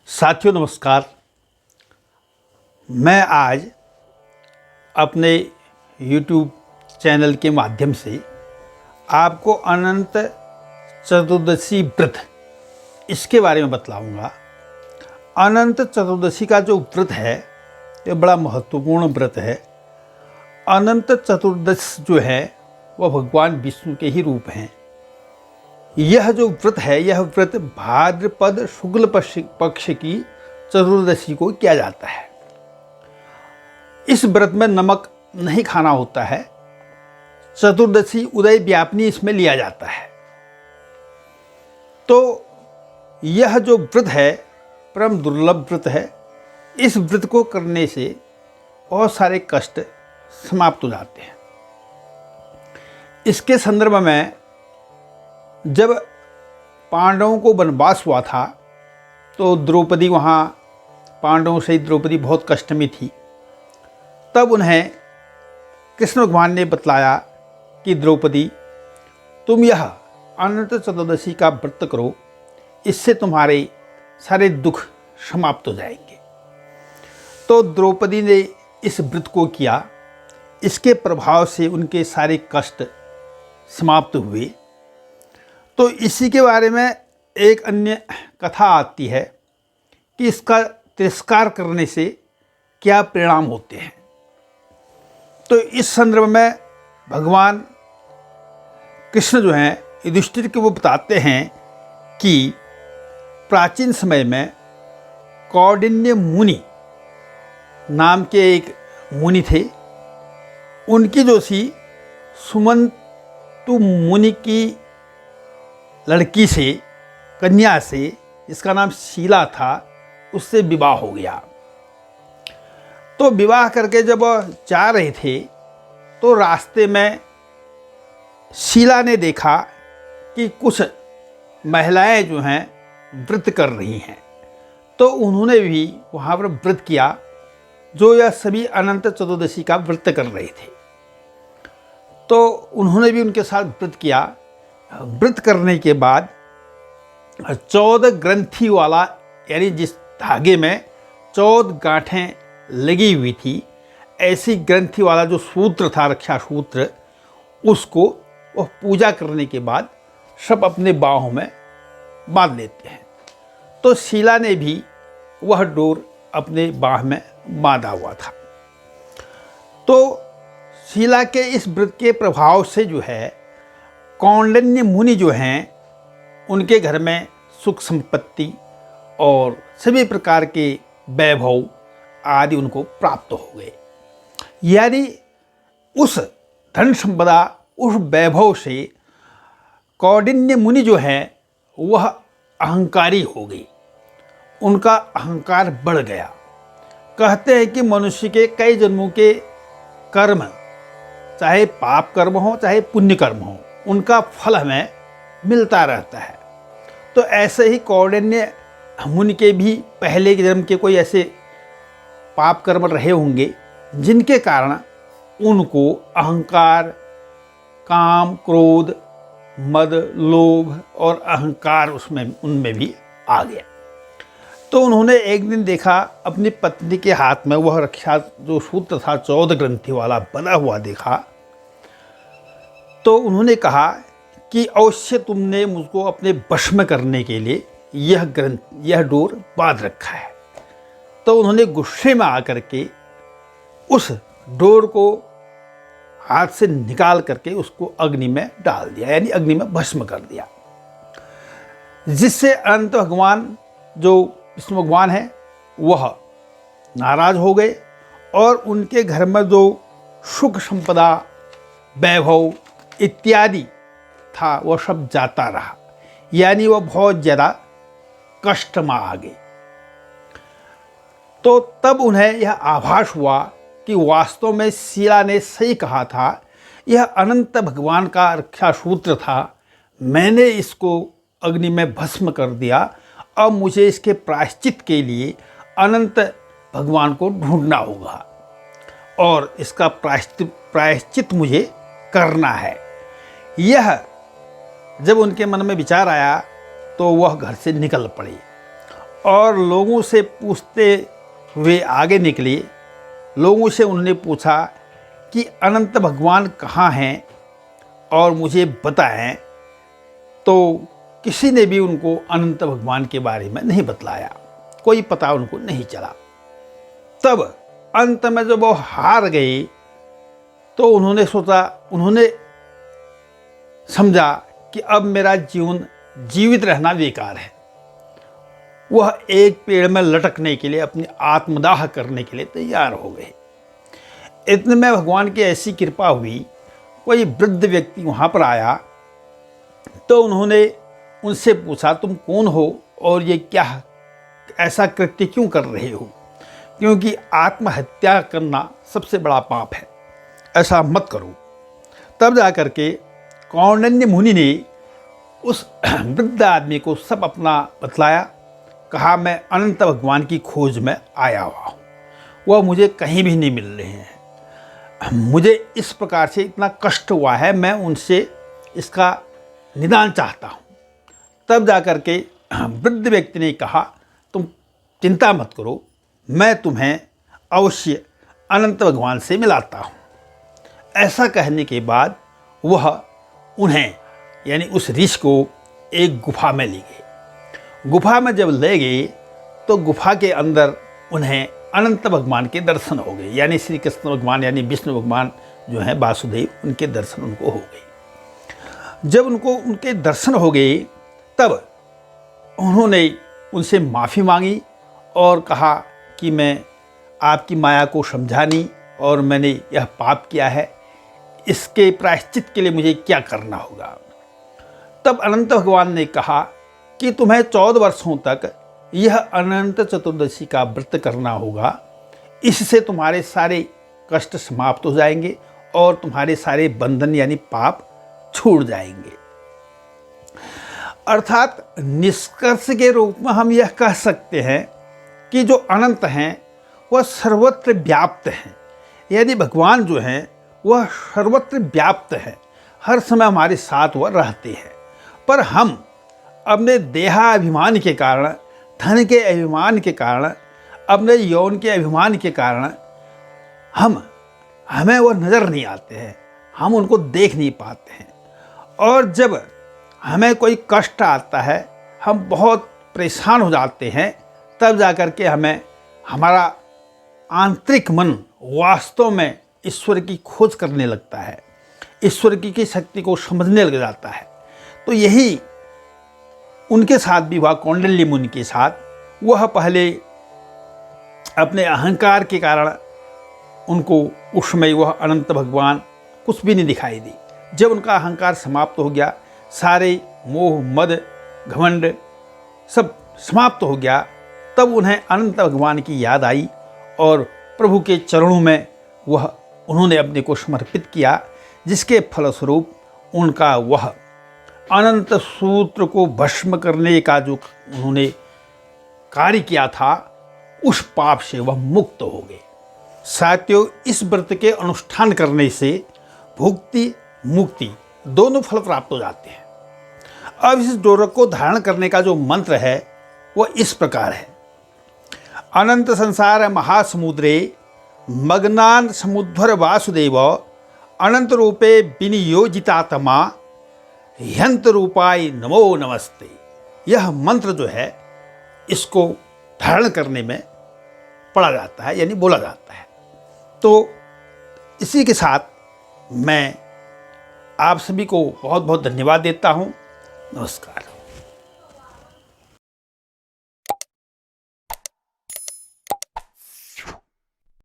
साथियों नमस्कार। मैं आज अपने YouTube चैनल के माध्यम से आपको अनंत चतुर्दशी व्रत इसके बारे में बतलाऊंगा। अनंत चतुर्दशी का जो व्रत है ये बड़ा महत्वपूर्ण व्रत है। अनंत चतुर्दशी जो है वह भगवान विष्णु के ही रूप हैं। यह जो व्रत है यह व्रत भाद्रपद शुक्ल पक्ष की चतुर्दशी को किया जाता है। इस व्रत में नमक नहीं खाना होता है। चतुर्दशी उदय व्यापनी इसमें लिया जाता है। तो यह जो व्रत है परम दुर्लभ व्रत है। इस व्रत को करने से बहुत सारे कष्ट समाप्त हो जाते हैं। इसके संदर्भ में जब पांडवों को वनवास हुआ था तो द्रौपदी वहाँ पांडवों सहित द्रौपदी बहुत कष्ट में थी। तब उन्हें कृष्ण भगवान ने बतलाया कि द्रौपदी तुम यह अनंत चतुर्दशी का व्रत करो, इससे तुम्हारे सारे दुख समाप्त हो जाएंगे। तो द्रौपदी ने इस व्रत को किया। इसके प्रभाव से उनके सारे कष्ट समाप्त हुए। तो इसी के बारे में एक अन्य कथा आती है कि इसका तिरस्कार करने से क्या परिणाम होते हैं। तो इस संदर्भ में भगवान कृष्ण जो हैं युधिष्ठिर को वो बताते हैं कि प्राचीन समय में कौंडिन्य मुनि नाम के एक मुनि थे। उनकी जो सी सुमंतु मुनि की लड़की से, कन्या से, जिसका नाम शीला था, उससे विवाह हो गया। तो विवाह करके जब जा रहे थे तो रास्ते में शीला ने देखा कि कुछ महिलाएं जो हैं व्रत कर रही हैं। तो उन्होंने भी वहाँ पर व्रत किया, जो यह सभी अनंत चतुर्दशी का व्रत कर रहे थे। तो उन्होंने भी उनके साथ व्रत किया। व्रत करने के बाद 14 ग्रंथि वाला, यानी जिस धागे में 14 गांठें लगी हुई थी, ऐसी ग्रंथि वाला जो सूत्र था, रक्षा सूत्र, उसको वह पूजा करने के बाद सब अपने बाहों में बांध लेते हैं। तो शीला ने भी वह डोर अपने बाह में बांधा हुआ था। तो शीला के इस व्रत के प्रभाव से जो है कौंडिन्य मुनि जो हैं उनके घर में सुख संपत्ति और सभी प्रकार के वैभव आदि उनको प्राप्त हो गए। यानी उस धन संपदा, उस वैभव से कौंडिन्य मुनि जो हैं वह अहंकारी हो गई। उनका अहंकार बढ़ गया। कहते हैं कि मनुष्य के कई जन्मों के कर्म, चाहे पाप कर्म हो चाहे पुण्य कर्म हो, उनका फल हमें मिलता रहता है। तो ऐसे ही कौंडिन्य मुनि के भी पहले के जन्म के कोई ऐसे पाप कर्म रहे होंगे जिनके कारण उनको अहंकार, काम, क्रोध, मद, लोभ और अहंकार उनमें भी आ गया। तो उन्होंने एक दिन देखा अपनी पत्नी के हाथ में वह रक्षा जो सूत्र था 14 ग्रंथि वाला बना हुआ देखा। तो उन्होंने कहा कि अवश्य तुमने मुझको अपने वश में करने के लिए यह डोर बांध रखा है। तो उन्होंने गुस्से में आकर के उस डोर को हाथ से निकाल करके उसको अग्नि में डाल दिया, यानी अग्नि में भस्म कर दिया। जिससे अनंत भगवान जो विष्णु भगवान है वह नाराज हो गए और उनके घर में जो सुख संपदा, वैभव इत्यादि था वह सब जाता रहा। यानी वह बहुत ज़्यादा कष्ट में आ गए। तो तब उन्हें यह आभास हुआ कि वास्तव में शीला ने सही कहा था। यह अनंत भगवान का रक्षा सूत्र था। मैंने इसको अग्नि में भस्म कर दिया। अब मुझे इसके प्रायश्चित के लिए अनंत भगवान को ढूंढना होगा और इसका प्रायश्चित मुझे करना है। यह जब उनके मन में विचार आया तो वह घर से निकल पड़े और लोगों से पूछते हुए आगे निकले। लोगों से उन्होंने पूछा कि अनंत भगवान कहाँ हैं और मुझे बताएं। तो किसी ने भी उनको अनंत भगवान के बारे में नहीं बतलाया, कोई पता उनको नहीं चला। तब अंत में जब वो हार गए तो उन्होंने समझा कि अब मेरा जीवन जीवित रहना बेकार है। वह एक पेड़ में लटकने के लिए, अपनी आत्मदाह करने के लिए तैयार हो गए। इतने में भगवान की ऐसी कृपा हुई, कोई वृद्ध व्यक्ति वहाँ पर आया तो उन्होंने उनसे पूछा, तुम कौन हो और ये क्या ऐसा कृत्य क्यों कर रहे हो? क्योंकि आत्महत्या करना सबसे बड़ा पाप है, ऐसा मत करो। तब जा कर के कौंडिन्य मुनि ने उस वृद्ध आदमी को सब अपना बतलाया। कहा, मैं अनंत भगवान की खोज में आया हुआ हूँ, वह मुझे कहीं भी नहीं मिल रहे हैं। मुझे इस प्रकार से इतना कष्ट हुआ है, मैं उनसे इसका निदान चाहता हूँ। तब जा कर के वृद्ध व्यक्ति ने कहा, तुम चिंता मत करो, मैं तुम्हें अवश्य अनंत भगवान से मिलाता हूँ। ऐसा कहने के बाद वह उन्हें यानी उस ऋषि को एक गुफा में ले गए। गुफा में जब ले गए तो गुफा के अंदर उन्हें अनंत भगवान के दर्शन हो गए, यानी श्री कृष्ण भगवान यानी विष्णु भगवान जो हैं वासुदेव, उनके दर्शन उनको हो गए। जब उनके दर्शन हो गए तब उन्होंने उनसे माफ़ी मांगी और कहा कि मैं आपकी माया को समझा नहीं और मैंने यह पाप किया है, इसके प्रायश्चित के लिए मुझे क्या करना होगा। तब अनंत भगवान ने कहा कि तुम्हें 14 वर्षों तक यह अनंत चतुर्दशी का व्रत करना होगा। इससे तुम्हारे सारे कष्ट समाप्त हो जाएंगे और तुम्हारे सारे बंधन यानी पाप छूट जाएंगे। अर्थात निष्कर्ष के रूप में हम यह कह सकते हैं कि जो अनंत हैं वह सर्वत्र व्याप्त हैं, यानी भगवान जो हैं वह सर्वत्र व्याप्त है, हर समय हमारे साथ वह रहते हैं। पर हम अपने देहाभिमान के कारण, धन के अभिमान के कारण, अपने यौन के अभिमान के कारण हमें वो नज़र नहीं आते हैं, हम उनको देख नहीं पाते हैं। और जब हमें कोई कष्ट आता है, हम बहुत परेशान हो जाते हैं, तब जाकर के हमारा आंतरिक मन वास्तव में ईश्वर की खोज करने लगता है, ईश्वर की शक्ति को समझने लग जाता है। तो यही उनके साथ भी हुआ, कौंडिन्य मुनि के साथ। वह पहले अपने अहंकार के कारण उनको उस समय वह अनंत भगवान कुछ भी नहीं दिखाई दी। जब उनका अहंकार समाप्त हो गया, सारे मोह मद घमंड सब समाप्त हो गया, तब उन्हें अनंत भगवान की याद आई और प्रभु के चरणों में उन्होंने अपने को समर्पित किया, जिसके फलस्वरूप उनका वह अनंत सूत्र को भस्म करने का जो उन्होंने कार्य किया था, उस पाप से वह मुक्त हो गए। साथियों, इस व्रत के अनुष्ठान करने से भुक्ति मुक्ति दोनों फल प्राप्त हो जाते हैं। अब इस डोरक को धारण करने का जो मंत्र है वह इस प्रकार है। अनंत संसार महासमुद्रे मग्नान समुद्र वासुदेव अनंत रूपे विनियोजितात्मा यंत्र रूपाय नमो नमस्ते। यह मंत्र जो है इसको धारण करने में पढ़ा जाता है, यानी बोला जाता है। तो इसी के साथ मैं आप सभी को बहुत बहुत धन्यवाद देता हूँ। नमस्कार।